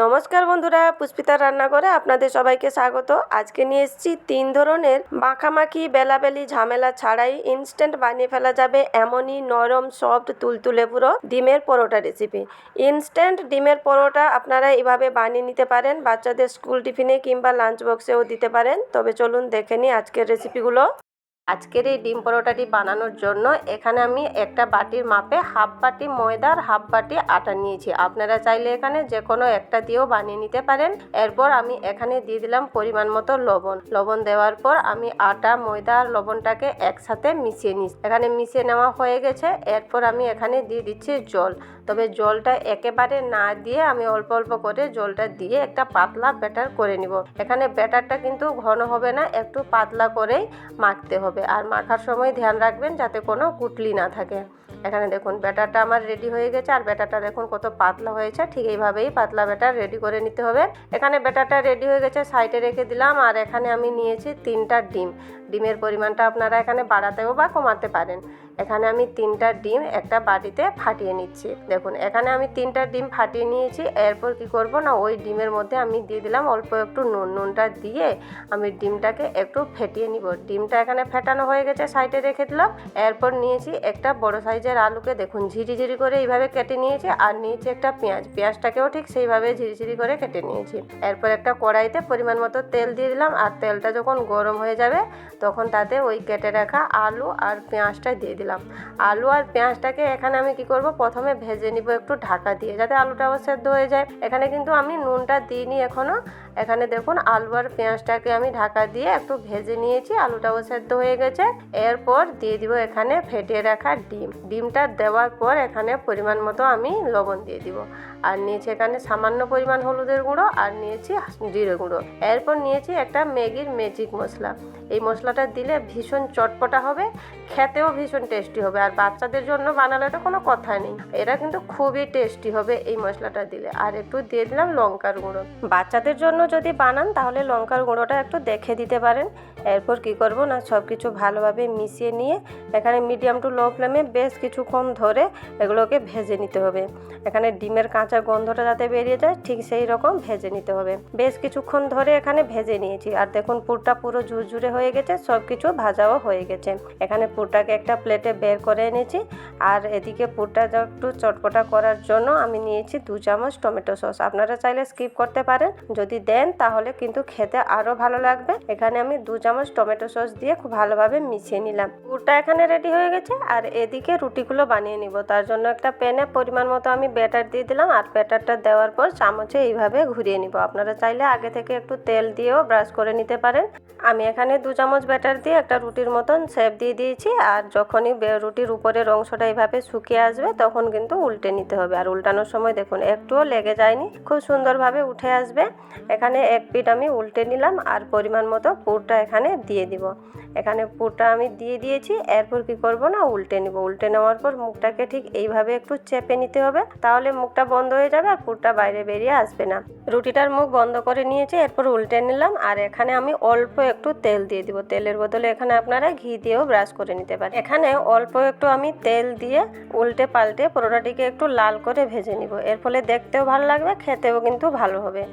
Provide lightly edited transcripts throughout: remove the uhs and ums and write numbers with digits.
নমস্কার বন্ধুরা, পুষ্পিতার রান্নাঘরে আপনাদের সবাইকে স্বাগত। আজকে নিয়ে এসেছি 3 ধরনের মাখামাখি বেলাবেলি ঝামেলা ছাড়াই ইনস্ট্যান্ট বানিয়ে ফেলা যাবে এমনই নরম সফট তুলতুলে পুরো ডিমের পরোটা রেসিপি। ইনস্ট্যান্ট ডিমের পরোটা আপনারা এভাবে বানিয়ে নিতে পারেন, বাচ্চাদের স্কুল টিফিনে কিংবা লাঞ্চ বক্সেও দিতে পারেন। তবে চলুন দেখে নিই আজকের রেসিপিগুলো। আজকের এই ডিম পরোটাটি বানানোর জন্য এখানে আমি একটা বাটির মাপে হাফ বাটি ময়দা আর হাফ বাটি আটা নিয়েছি। আপনারা চাইলে এখানে যে কোনো একটা দিয়েও বানিয়ে নিতে পারেন। এরপর আমি এখানে দিয়ে দিলাম পরিমাণ মতো লবণ দেওয়ার পর আমি আটা, ময়দা আর লবণটাকে একসাথে মিশিয়ে নিচ্ছি। এখানে মিশিয়ে নেওয়া হয়ে গেছে। এরপর আমি এখানে দিয়ে দিচ্ছি জল। তবে জলটা একেবারে না দিয়ে আমি অল্প অল্প করে জলটা দিয়ে একটা পাতলা ব্যাটার করে নিব। এখানে ব্যাটারটা কিন্তু ঘন হবে না, একটু পাতলা করেই মাখতে হবে। আর মাখার সময় ধ্যান রাখবেন যাতে কোনো গুটলি না থাকে। এখানে দেখুন ব্যাটারটা আমার রেডি হয়ে গেছে। আর ব্যাটারটা দেখুন কত পাতলা হয়েছে। ঠিক এইভাবেই পাতলা ব্যাটার রেডি করে নিতে হবে। এখানে ব্যাটারটা রেডি হয়ে গেছে, সাইডে রেখে দিলাম। আর এখানে আমি নিয়েছি 3টা ডিমের পরিমাণটা আপনারা এখানে বাড়াতেও বা কমাতে পারেন। এখানে আমি 3টা ডিম একটা বাটিতে ফাটিয়ে নিচ্ছি। দেখুন এখানে আমি 3টা ডিম ফাটিয়ে নিয়েছি। এরপর কি করব না, ওই ডিমের মধ্যে আমি দিয়ে দিলাম অল্প একটু নুনটা দিয়ে আমি ডিমটাকে একটু ফেটিয়ে নিব। ডিমটা এখানে ফেটানো হয়ে গেছে, সাইডে রেখে দিলাম। এরপর নিয়েছি একটা বড় সাইজের আলুকে দেখুন ঝিরিঝিরি করে এইভাবে কেটে নিয়েছি। আর নিয়েছি একটা পেঁয়াজটাকেও ঠিক সেইভাবে ঝিরিঝিরি করে কেটে নিয়েছি। এরপর একটা কড়াইতে পরিমাণ মতো তেল দিয়ে দিলাম। আর তেলটা যখন গরম হয়ে যাবে তখন তাতে ওই কেটে রাখা আলু আর পেঁয়াজটা দিয়ে দিলাম। আলু আর পেঁয়াজটাকে এখানে আমি কি করব, প্রথমে ভেজে নিব একটু ঢাকা দিয়ে, যাতে আলুটাও সেদ্ধ হয়ে যায়। এখানে কিন্তু আমি নুনটা দিইনি এখনো। এখানে দেখুন আলু আর পেঁয়াজটাকে আমি ঢাকা দিয়ে একটু ভেজে নিয়েছি, আলুটাও সেদ্ধ হয়ে গেছে। এরপর দিয়ে দিব এখানে ফেটিয়ে রাখা ডিমটা দেওয়ার পর এখানে পরিমাণ মতো আমি লবণ দিয়ে দিব। আর নিয়েছি এখানে সামান্য পরিমাণ হলুদের গুঁড়ো আর নিয়েছি জিরে গুঁড়ো। এরপর নিয়েছি একটা ম্যাগির ম্যাজিক মশলা। এই মশলাটা দিলে ভীষণ চটপটা হবে, খেতেও ভীষণ টেস্টি হবে। আর বাচ্চাদের জন্য বানালে তো কোনো কথা নেই, এরা কিন্তু খুবই টেস্টি হবে এই মশলাটা দিলে। আর একটু দিয়ে দিলাম লঙ্কার গুঁড়ো। বাচ্চাদের জন্য যদি বানান তাহলে লঙ্কার গুঁড়োটা একটু দেখে দিতে পারেন। এরপর কি করব না, সব কিছু ভালোভাবে মিশিয়ে নিয়ে এখানে মিডিয়াম টু লো ফ্লেমে বেশ কিছুক্ষণ ধরে এগুলোকে ভেজে নিতে হবে। এখানে ডিমের কাঁচা গন্ধটা যাতে বেরিয়ে যায় ঠিক সেই রকম ভেজে নিতে হবে। বেশ কিছুক্ষণ ধরে এখানে ভেজে নিয়েছি। আর দেখুন পুরটা পুরো ঝুরঝুরে হয়ে গেছে, সব কিছু ভাজাও হয়ে গেছে। এখানে পুরটাকে একটা প্লেটে বের করে এনেছি। আর এদিকে পুরটা একটু চটপটা করার জন্য আমি নিয়েছি 2 চামচ টমেটো সস। আপনারা চাইলে স্কিপ করতে পারেন, যদি দেন তাহলে কিন্তু খেতে আরও ভালো লাগবে। এখানে আমি 2 চামচ টমেটো সস দিয়ে খুব ভালোভাবে মিশিয়ে নিলাম। পুরটা এখানে রেডি হয়ে গেছে। আর এদিকে রুটিগুলো বানিয়ে নিব। তার জন্য একটা প্যানে পরিমাণ মতো আমি ব্যাটার দিয়ে দিলাম। আর ব্যাটারটা দেওয়ার পর চামচে এইভাবে ঘুরিয়ে নিব। আপনারা চাইলে আগে থেকে একটু তেল দিয়েও ব্রাশ করে নিতে পারেন। আমি এখানে 2 চামচ ব্যাটার দিয়ে একটা রুটির মতন শেপ দিয়ে দিয়েছি। আর যখনই রুটির উপরের অংশটা এইভাবে শুকিয়ে আসবে তখন কিন্তু উল্টে নিতে হবে। আর উল্টানোর সময় দেখুন একটুও লেগে যায়নি, খুব সুন্দরভাবে উঠে আসবে। এখানে এক পিঠ আমি উল্টে নিলাম। আর পরিমাণ মতো পুরটা এখানে দিয়ে দিব। এখানে পুরটা আমি দিয়ে দিয়েছি। এরপর কি করব না, উল্টে নিব। উল্টে নেওয়ার পর মুখটাকে ঠিক এইভাবে একটু চেপে নিতে হবে, তাহলে মুখটা বন্ধ হয়ে যাবে আর পুরটা বাইরে বেরিয়ে আসবে না। রুটিটার মুখ বন্ধ করে নিয়েছি। এরপর উল্টে নিলাম। আর এখানে আমি অল্প একটু তেল দিয়ে দিব। তেলের বদলে এখানে আপনারা ঘি দিয়েও ব্রাশ করে নিতে পারেন। এখানে অল্প একটু আমি তেল দিয়ে উল্টে পাল্টে পরোটাটিকে একটু লাল করে ভেজে নিব। এর ফলে দেখতেও ভালো লাগবে, খেতেও কিন্তু ভালো হবে।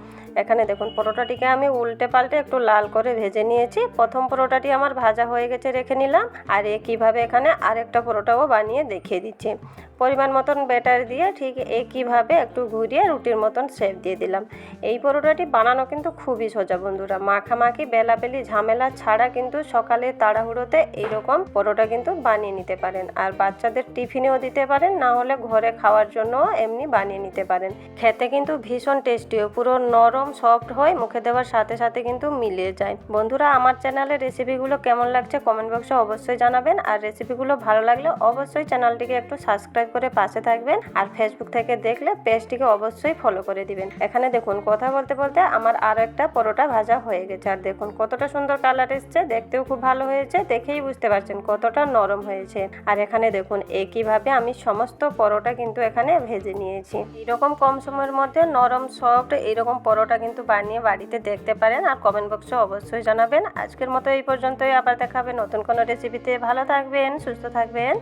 এখানে দেখুন পরোটাটিকে আমি উল্টে পাল্টে একটু লাল করে ভেজে নিয়েছি। প্রথম পরোটাটি আমার ভাজা হয়ে গেছে, রেখে নিলাম। আর একইভাবে এখানে আরেকটা পরোটাও বানিয়ে দেখিয়ে দিচ্ছি। পরিমাণ মতন ব্যাটার দিয়ে ঠিক একইভাবে একটু ঘুরিয়ে রুটির মতন শেপ দিয়ে দিলাম। এই পরোটাটি বানানো কিন্তু খুবই সোজা বন্ধুরা। মাখামাখি বেলাবেলি ঝামেলা ছাড়া কিন্তু সকালে তাড়াহুড়োতে এইরকম পরোটা কিন্তু বানিয়ে নিতে পারেন। আর বাচ্চাদের টিফিনেও দিতে পারেন, না হলে ঘরে খাওয়ার জন্য এমনি বানিয়ে নিতে পারেন। খেতে কিন্তু ভীষণ টেস্টিও, পুরো নরম সফট হয়, মুখে দেওয়ার সাথে সাথে কিন্তু মিলিয়ে যায়। বন্ধুরা আমার চ্যানেলের রেসিপিগুলো কেমন লাগছে কমেন্ট বক্সে অবশ্যই জানাবেন। আর রেসিপিগুলো ভালো লাগলে অবশ্যই চ্যানেলটিকে একটু সাবস্ক্রাইব করে পাশে থাকবেন। আর ফেসবুক থেকে দেখলে পেজটিকে অবশ্যই ফলো করে দিবেন। এখানে দেখুন কথা বলতে বলতে আমার আরো একটা পরোটা ভাজা হয়ে গেছে। আর দেখুন কতটা সুন্দর কালার এসছে, দেখতেও খুব ভালো হয়েছে, দেখেই বুঝতে পারছেন কতটা নরম হয়েছে। আর এখানে দেখুন একইভাবে আমি সমস্ত পরোটা কিন্তু এখানে ভেজে নিয়েছি। এরকম কম সময়ের মধ্যে নরম সফট এইরকম পরোটা কিন্তু বানিয়ে বাড়িতে দেখতে পারেন। আর কমেন্ট বক্সে অবশ্যই জানাবেন। আজকের মতো এই পর্যন্তই, আবার দেখা হবে নতুন কোনো রেসিপিতে। ভালো থাকবেন, সুস্থ থাকবেন।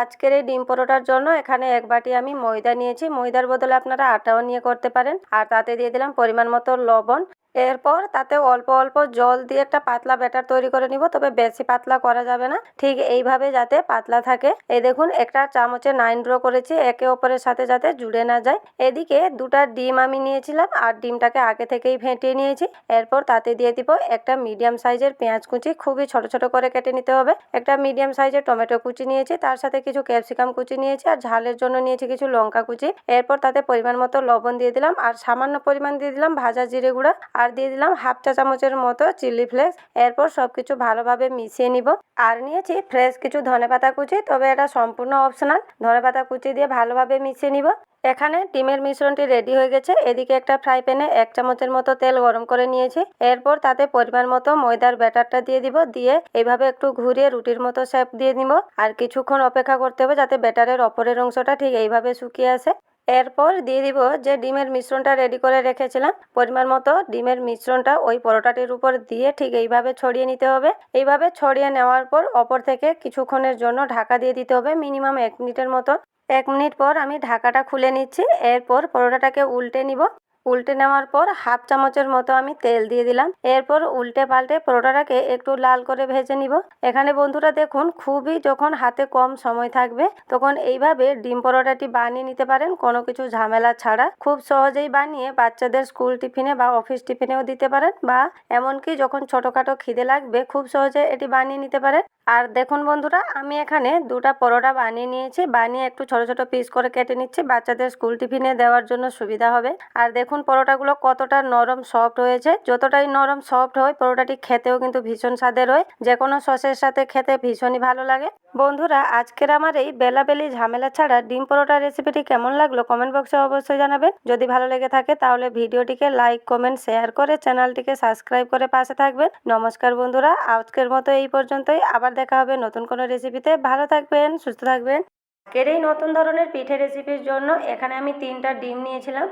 আজকের এই ডিম পরোটার জন্য এখানে 1 বাটি আমি ময়দা নিয়েছি। ময়দার বদলে আপনারা আটাও নিয়ে করতে পারেন। আর তাতে দিয়ে দিলাম পরিমাণ মতো লবণ। এরপর তাতে অল্প অল্প জল দিয়ে একটা পাতলা ব্যাটার তৈরি করে নিব, তবে বেশি পাতলা করা যাবে না, ঠিক এইভাবে যাতে পাতলা থাকে। এই দেখুন একটা চামচে 9 ড্র করেছি, একে অপরের সাথে যাতে জুড়ে না যায়। এদিকে 2টা ডিম আমি নিয়েছিলাম আর ডিমটাকে আগে থেকেই ফেটিয়ে নিয়েছি। এরপর তাতে দিয়ে দিব একটা মিডিয়াম সাইজের পেঁয়াজ কুচি, খুবই ছোট ছোট করে কেটে নিতে হবে। একটা মিডিয়াম সাইজের টমেটো কুচি নিয়েছি, তার সাথে কিছু ক্যাপসিকাম কুচি নিয়েছি আর ঝালের জন্য নিয়েছি কিছু লঙ্কা কুচি। এরপর তাতে পরিমাণ মতো লবণ দিয়ে দিলাম আর সামান্য পরিমাণ দিয়ে দিলাম ভাজা জিরে গুঁড়া আর দিয়ে দিলাম হাফ চা চামচের মতো চিলি ফ্লেক্স। এরপর সবকিছু ভালোভাবে মিশিয়ে নিব। আর নিয়েছি ফ্রেশ কিছু ধনেপাতা কুচি, তবে এটা সম্পূর্ণ অপশনাল। ধনেপাতা কুচি দিয়ে ভালোভাবে মিশিয়ে নিব। এখানে ডিমের মিশ্রণটি রেডি হয়ে গেছে। এদিকে একটা ফ্রাই প্যানে 1 চামচের মতো তেল গরম করে নিয়েছি। এরপর তাতে পরিমাণ মতো ময়দার ব্যাটারটা দিয়ে দিব, দিয়ে এইভাবে একটু ঘুরিয়ে রুটির মতো শেপ দিয়ে নিব। আর কিছুক্ষণ অপেক্ষা করতে হবে যাতে ব্যাটারের ওপরের অংশটা ঠিক এইভাবে শুকিয়ে আসে। এরপর দিয়ে দিব যে ডিমের মিশ্রণটা রেডি করে রেখেছিলাম। পরিমাণ মতো ডিমের মিশ্রণটা ওই পরোটাটির উপর দিয়ে ঠিক এইভাবে ছড়িয়ে নিতে হবে। এইভাবে ছড়িয়ে নেওয়ার পর অপর থেকে কিছুক্ষণের জন্য ঢাকা দিয়ে দিতে হবে, মিনিমাম 1 মিনিটের মতো। 1 মিনিট পর আমি ঢাকাটা খুলে নিচ্ছি। এরপর পরোটাটাকে উল্টে নিব। উল্টে নেওয়ার পর হাফ চামচের মতো আমি তেল দিয়ে দিলাম। এরপর উল্টে পাল্টে পরোটাটাকে একটু লাল করে ভেজে নিব। এখানে বন্ধুরা দেখুন, খুবই যখন হাতে কম সময় থাকবে তখন এইভাবে ডিম পরোটাটি বানিয়ে নিতে পারেন কোনো কিছু ঝামেলা ছাড়া। খুব সহজেই বানিয়ে বাচ্চাদের স্কুল টিফিনে বা অফিস টিফিনেও দিতে পারেন, বা এমনকি যখন ছোটোখাটো খিদে লাগবে খুব সহজে এটি বানিয়ে নিতে পারেন। আর দেখুন বন্ধুরা, আমি এখানে 2টা পরোটা বানিয়ে নিয়েছি। বানিয়ে একটু ছোট ছোট পিস করে কেটে নিচ্ছি, বাচ্চাদের স্কুল টিফিনে দেওয়ার জন্য সুবিধা হবে। আর দেখুন পরোটাগুলো কতটা নরম সফট হয়েছে। যতটাই নরম সফট হয় পরোটাটি খেতেও কিন্তু ভীষণ স্বাদের হয়। যে কোনো সসের সাথে খেতে ভীষণই ভালো লাগে। বন্ধুরা, আজকের আমার এই বেলাবেলি ঝামেলা ছাড়া ডিম পরোটা রেসিপিটি কেমন লাগলো কমেন্ট বক্সে অবশ্যই জানাবেন। যদি ভালো লেগে থাকে তাহলে ভিডিওটিকে লাইক কমেন্ট শেয়ার করে চ্যানেলটিকে সাবস্ক্রাইব করে পাশে থাকবেন। নমস্কার বন্ধুরা, আজকের মতো এই পর্যন্তই। আবার দেখা হবে নতুন কোনো রেসিপিতে। ভালো থাকবেন, সুস্থ থাকবেন। আজকের এই নতুন ধরনের পিঠে রেসিপির জন্য এখানে আমি 3টা ডিম নিয়েছিলাম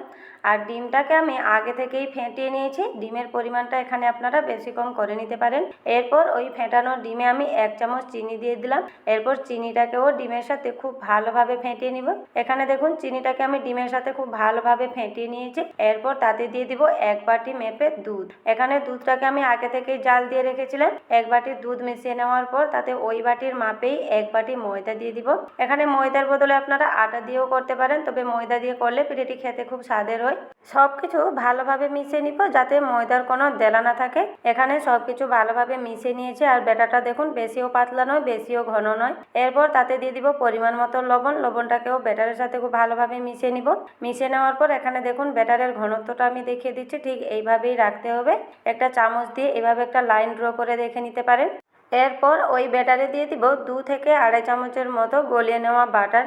আর ডিমটাকে আমি আগে থেকেই ফেটিয়ে নিয়েছি। ডিমের পরিমাণটা এখানে আপনারা বেশি কম করে নিতে পারেন। এরপর ওই ফেটানো ডিমে আমি 1 চামচ চিনি দিয়ে দিলাম। এরপর চিনিটাকেও ডিমের সাথে খুব ভালোভাবে ফেটিয়ে নিব। এখানে দেখুন চিনিটাকে আমি ডিমের সাথে খুব ভালোভাবে ফেটিয়ে নিয়েছি। এরপর তাতে দিয়ে দিব 1 বাটি মেপে দুধ। এখানে দুধটাকে আমি আগে থেকেই জাল দিয়ে রেখেছিলাম। 1 বাটি দুধ মিশিয়ে নেওয়ার পর তাতে ওই বাটির মাপেই 1 বাটি ময়দা দিয়ে দিব। এখানে ময়দার বদলে আপনারা আটা দিয়েও করতে পারেন, তবে ময়দা দিয়ে করলে পিঠেটি খেতে খুব স্বাদের হয়। সবকিছু ভালোভাবে মিশিয়ে নিব যাতে ময়দার কোনো দেলা না থাকে। এখানে সবকিছু ভালোভাবে মিশিয়ে নিয়েছি আর ব্যাটারটা দেখুন বেশিও পাতলা নয় বেশিও ঘন নয়। এরপর তাতে দিয়ে দিব পরিমাণ মতো লবণ। লবণটাকেও ব্যাটারের সাথে খুব ভালোভাবে মিশিয়ে নিব। মিশিয়ে নেওয়ার পর এখানে দেখুন ব্যাটারের ঘনত্বটা আমি দেখিয়ে দিচ্ছি, ঠিক এইভাবেই রাখতে হবে। একটা চামচ দিয়ে এভাবে একটা লাইন ড্র করে দেখে নিতে পারেন। এরপর ওই ব্যাটারে দিয়ে দিব 2 থেকে আড়াই চামচের মতো গলিয়ে নেওয়া বাটার।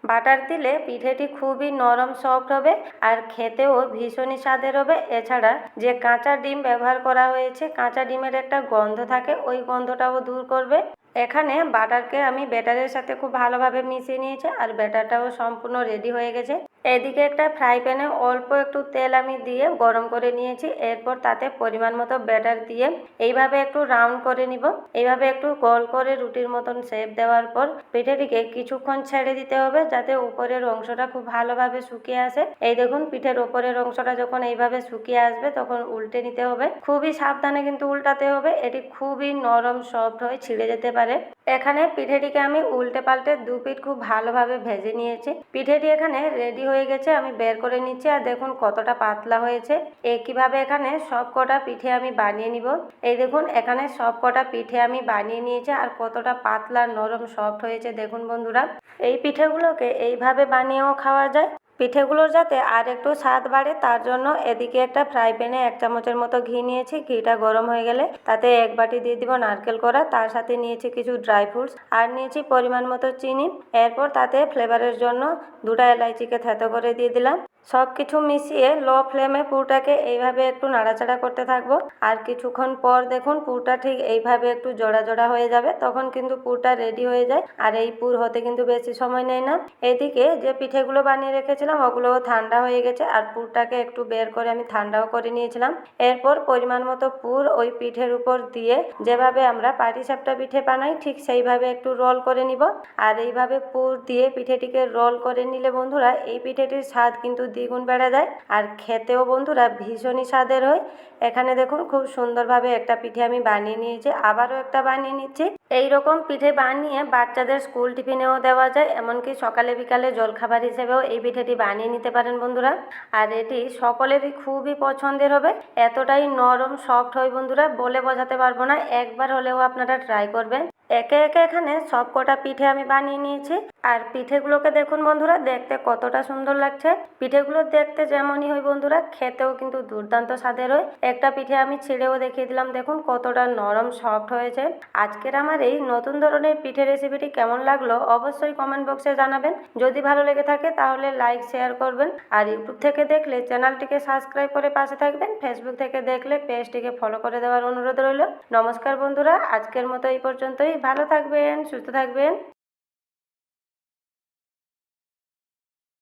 বাটার দিলে পিঠেটি খুবই নরম সফট হবে আর খেতেও ভীষণই স্বাদের হবে। এছাড়া যে কাঁচা ডিম ব্যবহার করা হয়েছে, কাঁচা ডিমের একটা গন্ধ থাকে, ওই গন্ধটাও দূর করবে। এখানে বাটারকে আমি ব্যাটারের সাথে খুব ভালোভাবে মিশিয়ে নিয়েছি আর ব্যাটারটাও সম্পূর্ণ রেডি হয়ে গেছে। এদিকে একটা ফ্রাই প্যানে অল্প একটু তেল আমি দিয়ে গরম করে নিয়েছি। এরপর তাতে পরিমাণ মতো ব্যাটার দিয়ে এইভাবে একটু রাউন্ড করে নিব। এইভাবে একটু গোল করে রুটির মতন শেপ দেওয়ার পর পিঠেটিকে কিছুক্ষণ ছেড়ে দিতে হবে যাতে উপরের অংশটা খুব ভালোভাবে শুকিয়ে আসে। এই দেখুন পিঠের উপরের অংশটা যখন এইভাবে শুকিয়ে আসবে তখন উল্টে নিতে হবে। খুবই সাবধানে কিন্তু উল্টাতে হবে, এটি খুবই নরম সফট হয়ে ছিঁড়ে যেতে পারে। এখানে পিঠেটিকে আমি উল্টে পাল্টে 2 পিঠ খুব ভালোভাবে ভেজে নিয়েছি। পিঠেটি এখানে রেডি হয়ে গেছে, আমি বের করে নিচ্ছি আর দেখুন কতটা পাতলা হয়েছে। একইভাবে এখানে সব কটা পিঠে আমি বানিয়ে নিব। এই দেখুন এখানে সব কটা পিঠে আমি বানিয়ে নিয়েছি আর কতটা পাতলা নরম সফট হয়েছে দেখুন বন্ধুরা। এই পিঠেগুলোকে এইভাবে বানিয়েও খাওয়া যায়। পিঠেগুলোর যাতে আর একটু স্বাদ বাড়ে তার জন্য এদিকে একটা ফ্রাই প্যানে 1 চামচের মতো ঘি নিয়েছি। ঘিটা গরম হয়ে গেলে তাতে 1 বাটি দিয়ে দিব নারকেল কোড়া, তার সাথে নিয়েছি কিছু ড্রাই ফ্রুটস আর নিয়েছি পরিমাণ মতো চিনি। এরপর তাতে ফ্লেভারের জন্য 2টা এলাচিকে থেতো করে দিয়ে দিলাম। সব কিছু মিশিয়ে লো ফ্লেমে পুরটাকে এইভাবে একটু নাড়াচাড়া করতে থাকবো। আর কিছুক্ষণ পর দেখুন পুরটা ঠিক এইভাবে একটু জোড়া জোড়া হয়ে যাবে, তখন কিন্তু পুরটা রেডি হয়ে যায়। আর এই পুর হতে কিন্তু বেশি সময় নেয় না। এদিকে যে পিঠেগুলো বানিয়ে রেখেছিলাম ওগুলোও ঠান্ডা হয়ে গেছে, আর পুরটাকে একটু বের করে আমি ঠান্ডাও করে নিয়েছিলাম। এরপর পরিমাণ মতো পুর ওই পিঠের উপর দিয়ে যেভাবে আমরা পাটিসাপটা পিঠে বানাই ঠিক সেইভাবে একটু রোল করে নিব। আর এইভাবে পুর দিয়ে পিঠেটিকে রোল করে নিলে বন্ধুরা এই পিঠেটির স্বাদ কিন্তু দ্বিগুণ বেড়ে যায়, আর খেতেও বন্ধুরা ভীষণই স্বাদের হয়। এখানে দেখুন খুব সুন্দরভাবে একটা পিঠে আমি বানিয়ে নিয়েছি, আবারও একটা বানিয়ে নিচ্ছি। এই রকম পিঠে বানিয়ে বাচ্চাদের স্কুল টিফিনেও দেওয়া যায়, এমনকি সকালে বিকালে জলখাবার হিসেবেও এই পিঠেটি বানিয়ে নিতে পারেন বন্ধুরা। আর এটি সকলেরই খুবই পছন্দের হবে, এতটাই নরম সফট হয় বন্ধুরা, বলে বোঝাতে পারবো না। একবার হলেও আপনারা ট্রাই করবেন। একে একে এখানে সব কটা পিঠে আমি বানিয়ে নিয়েছি। আর পিঠেগুলোকে দেখুন বন্ধুরা, দেখতে কতটা সুন্দর লাগছে। পিঠেগুলো দেখতে যেমনই হয় বন্ধুরা, খেতেও কিন্তু দুর্দান্ত স্বাদের হয়। একটা পিঠে আমি ছিঁড়েও দেখিয়ে দিলাম, দেখুন কতটা নরম সফট হয়েছে। আজকের আমার এই নতুন ধরনের পিঠে রেসিপিটি কেমন লাগলো অবশ্যই কমেন্ট বক্সে জানাবেন। যদি ভালো লেগে থাকে তাহলে লাইক শেয়ার করবেন। আর ইউটিউব থেকে দেখলে চ্যানেলটিকে সাবস্ক্রাইব করে পাশে থাকবেন। ফেসবুক থেকে দেখলে পেজটিকে ফলো করে দেওয়ার অনুরোধ রইল। নমস্কার বন্ধুরা, আজকের মতো এই পর্যন্তই। ভালো থাকবেন, সুস্থ থাকবেন।